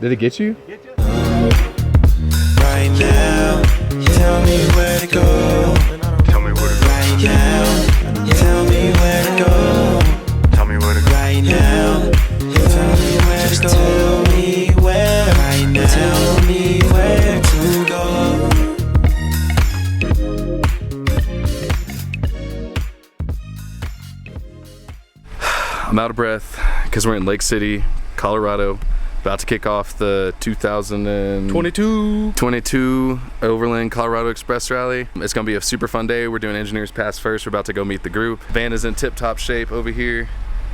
Did it get you? Right now, tell me where to go. Tell me where to go. Right now, tell me where to go. Tell me where to go. Right now, tell me where to go. Tell me where. Right now, tell me where to go. I'm out of breath because we're in Lake City, Colorado. About to kick off the 2022 Overland Colorado Express Rally. It's gonna be a super fun day. We're doing Engineers Pass first. We're about to go meet the group. Van is in tip-top shape over here.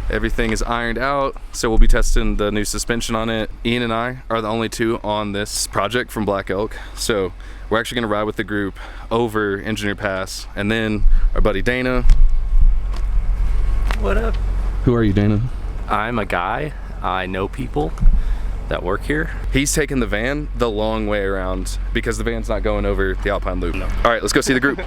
Everything is ironed out, so we'll be testing the new suspension on it. Ian and I are the only two on this project from Black Elk, so we're actually gonna ride with the group over Engineer Pass, and then our buddy Dana. What up? Who are you, Dana? I'm a guy. I know people that work here. He's taking the van the long way around because the van's not going over the Alpine Loop. No. All right, let's go see the group.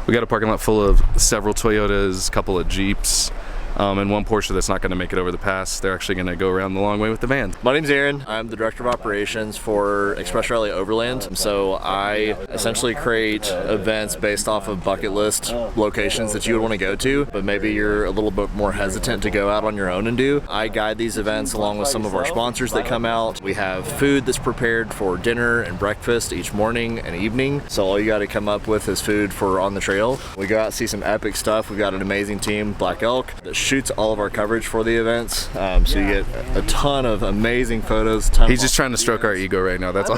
We got a parking lot full of several Toyotas, a couple of Jeeps, and one Porsche that's not going to make it over the pass. They're actually going to go around the long way with the van. My name's Aaron. I'm the Director of Operations for Express Rally Overland. So I essentially create events based off of bucket list locations that you would want to go to, but maybe you're a little bit more hesitant to go out on your own and do. I guide these events along with some of our sponsors that come out. We have food that's prepared for dinner and breakfast each morning and evening. So all you got to come up with is food for on the trail. We go out and see some epic stuff. We've got an amazing team, Black Elk, that shoots all of our coverage for the events, so you get a ton of amazing photos. He's just trying to stroke our ego right now. That's all.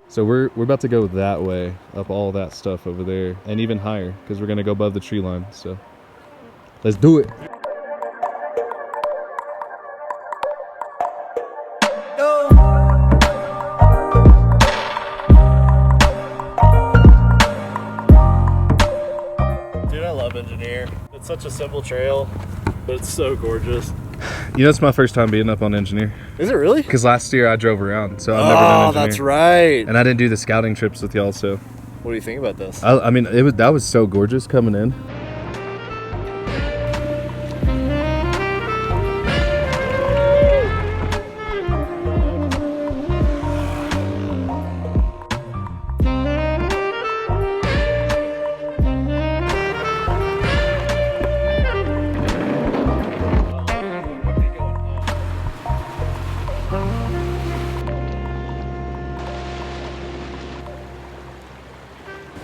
So we're about to go that way, up all that stuff over there, and even higher, because we're gonna go above the tree line. So let's do it. Engineer. It's such a simple trail, but it's so gorgeous. You know, it's my first time being up on Engineer. Is it really? Because last year I drove around, so I've never done Engineer. That's right. And I didn't do the scouting trips with y'all, so. What do you think about this? I mean, that was so gorgeous coming in.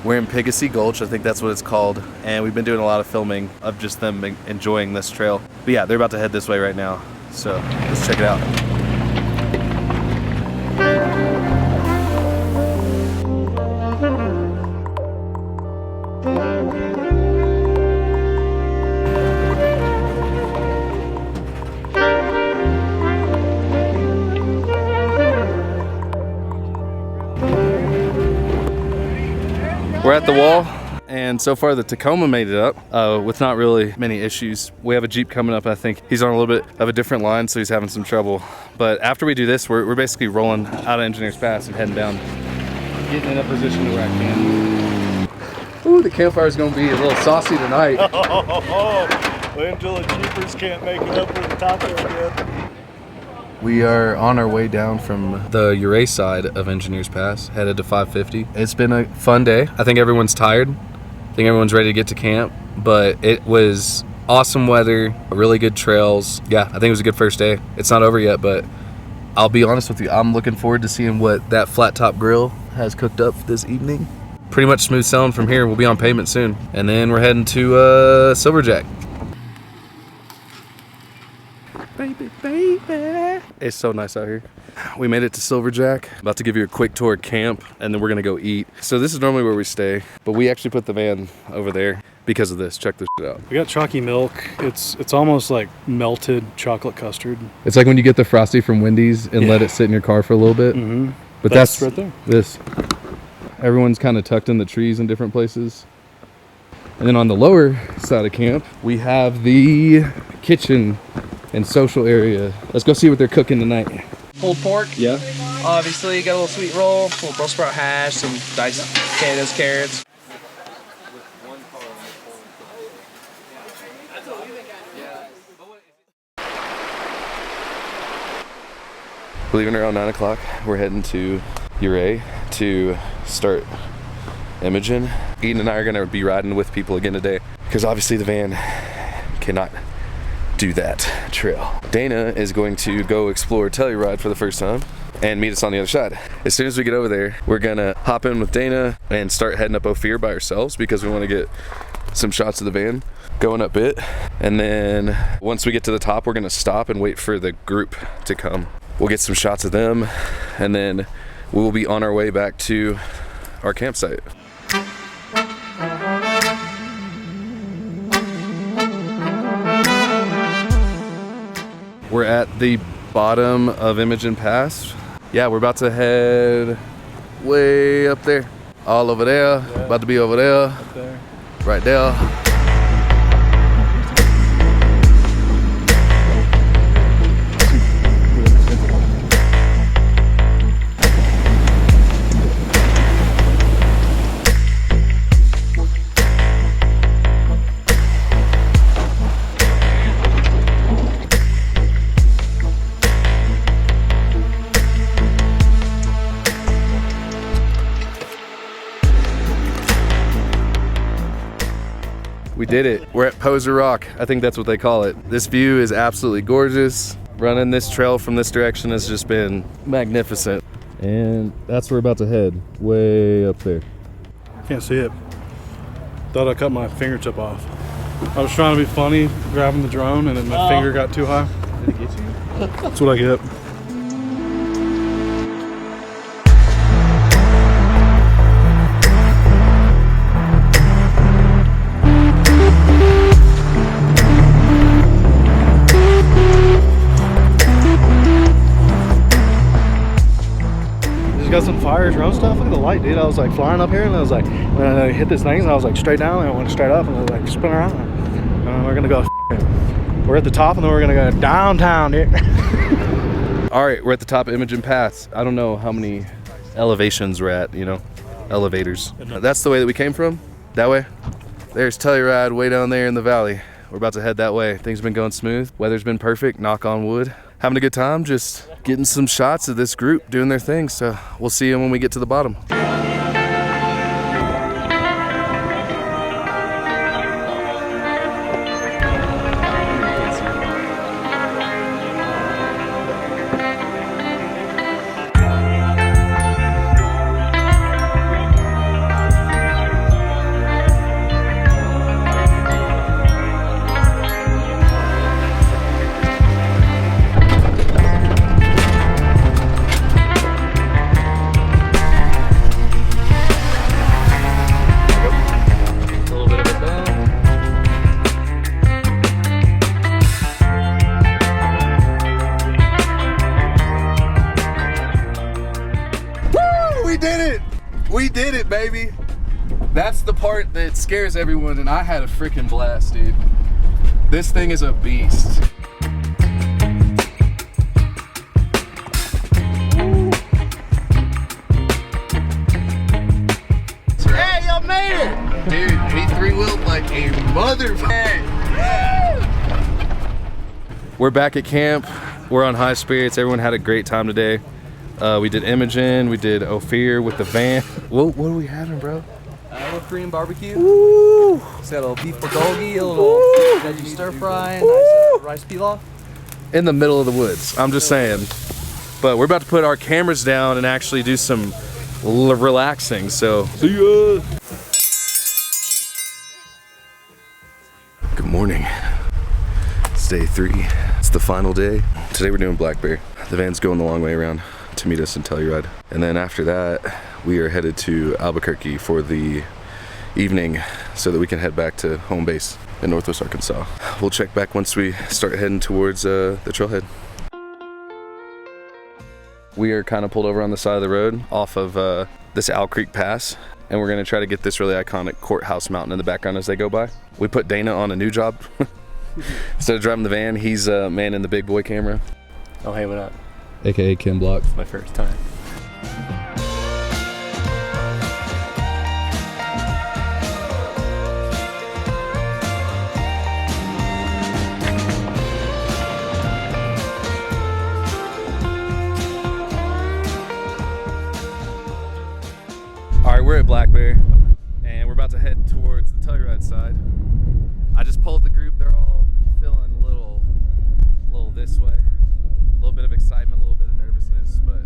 We're in Poughkeepsie Gulch, I think that's what it's called, and we've been doing a lot of filming of just them enjoying this trail. But yeah, they're about to head this way right now, so let's check it out. We're at the wall, and so far the Tacoma made it up with not really many issues. We have a Jeep coming up. I think he's on a little bit of a different line, so he's having some trouble. But after we do this, we're basically rolling out of Engineers Pass and heading down. Getting in a position to where I can. Ooh, the campfire's gonna be a little saucy tonight. Wait until the Jeepers can't make it up with the taco again. We are on our way down from the Uray side of Engineers Pass, headed to 550. It's been a fun day. I think everyone's tired. I think everyone's ready to get to camp, but it was awesome weather, really good trails. Yeah, I think it was a good first day. It's not over yet, but I'll be honest with you, I'm looking forward to seeing what that flat top grill has cooked up this evening. Pretty much smooth sailing from here. We'll be on pavement soon. And then we're heading to Silverjack. Baby, baby. It's so nice out here. We made it to Silverjack. About to give you a quick tour of camp, and then we're gonna go eat. So this is normally where we stay, but we actually put the van over there because of this. Check this shit out. We got chalky milk. It's almost like melted chocolate custard. It's like when you get the Frosty from Wendy's and let it sit in your car for a little bit. Mm-hmm. But that's right there. This. Everyone's kind of tucked in the trees in different places. And then on the lower side of camp, we have the kitchen and social area. Let's go see what they're cooking tonight. Pulled pork. Yeah. Obviously, got a little sweet roll, a little Brussels sprout hash, some diced potatoes, carrots. leaving around 9 o'clock. We're heading to Ouray to start Imogen. Eden and I are gonna be riding with people again today because obviously the van cannot do that trail. Dana is going to go explore Telluride for the first time and meet us on the other side. As soon as we get over there, we're gonna hop in with Dana and start heading up Ophir by ourselves because we want to get some shots of the van going up it. And then once we get to the top, we're gonna stop and wait for the group to come. We'll get some shots of them and then we'll be on our way back to our campsite. We're at the bottom of Imogen Pass. Yeah, we're about to head way up there. All over there, about to be over there, Up there. right there. We did it. We're at Poser Rock. I think that's what they call it. This view is absolutely gorgeous. Running this trail from this direction has just been magnificent. And that's where we're about to head, way up there. Can't see it. Thought I cut my fingertip off. I was trying to be funny, grabbing the drone, and then my finger got too high. Did it get you? That's what I get. Got some fire drone stuff. Look at the light, dude. I was like flying up here and I was like, when I hit this thing, and I was like straight down and I went straight up and I was like spin around. And we're gonna go. We're at the top and then we're gonna go downtown, dude. All right, we're at the top of Imogen Pass. I don't know how many elevations we're at, you know, elevators. That's the way that we came from, that way. There's Telluride way down there in the valley. We're about to head that way. Things have been going smooth. Weather's been perfect, knock on wood. Having a good time, just getting some shots of this group doing their thing. So we'll see them when we get to the bottom. We did it, baby. That's the part that scares everyone, and I had a freaking blast, dude. This thing is a beast. Hey, y'all made it! Dude, we three-wheeled like a motherfucker. Yeah. We're back at camp. We're on high spirits. Everyone had a great time today. We did Imogen, we did Ophir with the van. What are we having, bro? A little Korean barbecue. Woo! It's got a little beef bulgogi, a little veggie stir fry, and nice rice pilaf. In the middle of the woods, I'm just saying. But we're about to put our cameras down and actually do some relaxing, so see ya! Good morning. It's day 3. It's the final day. Today we're doing Black Bear. The van's going the long way around to meet us in Telluride. And then after that, we are headed to Albuquerque for the evening so that we can head back to home base in Northwest Arkansas. We'll check back once we start heading towards the trailhead. We are kind of pulled over on the side of the road off of this Owl Creek Pass, and we're gonna try to get this really iconic courthouse mountain in the background as they go by. We put Dana on a new job. Instead of driving the van, he's manning the big boy camera. Oh, hey, what up? AKA Kim Block. My first time. right, we're at Black Bear, and we're about to head towards the Telluride side. I just pulled the group. They're all feeling a little this way. A little bit of excitement, a little bit of nervousness, but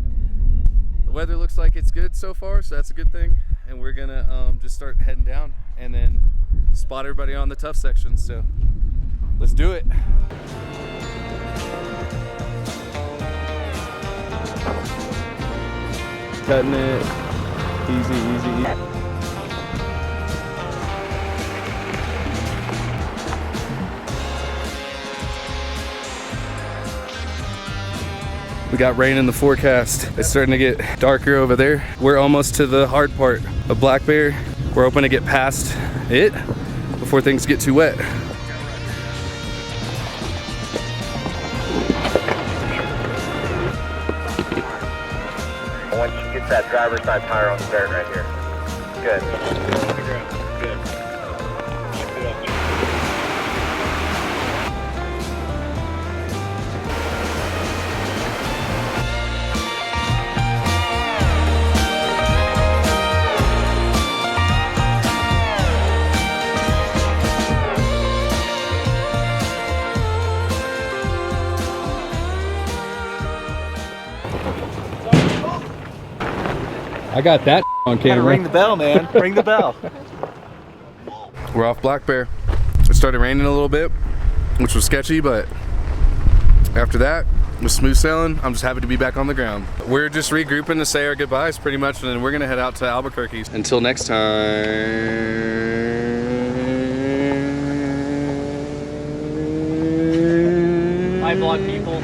the weather looks like it's good so far, so that's a good thing. And we're gonna just start heading down and then spot everybody on the tough sections. So let's do it. Cutting it. Easy, easy. We got rain in the forecast. It's starting to get darker over there. We're almost to the hard part of Black Bear. We're hoping to get past it before things get too wet. Once you get that driver's side tire on the dirt right here. Good. Good. I got that on camera. Ring the bell, man. Ring the bell. We're off Black Bear. It started raining a little bit, which was sketchy, but after that, it was smooth sailing. I'm just happy to be back on the ground. We're just regrouping to say our goodbyes pretty much, and then we're gonna head out to Albuquerque. Until next time. Hi, vlog people.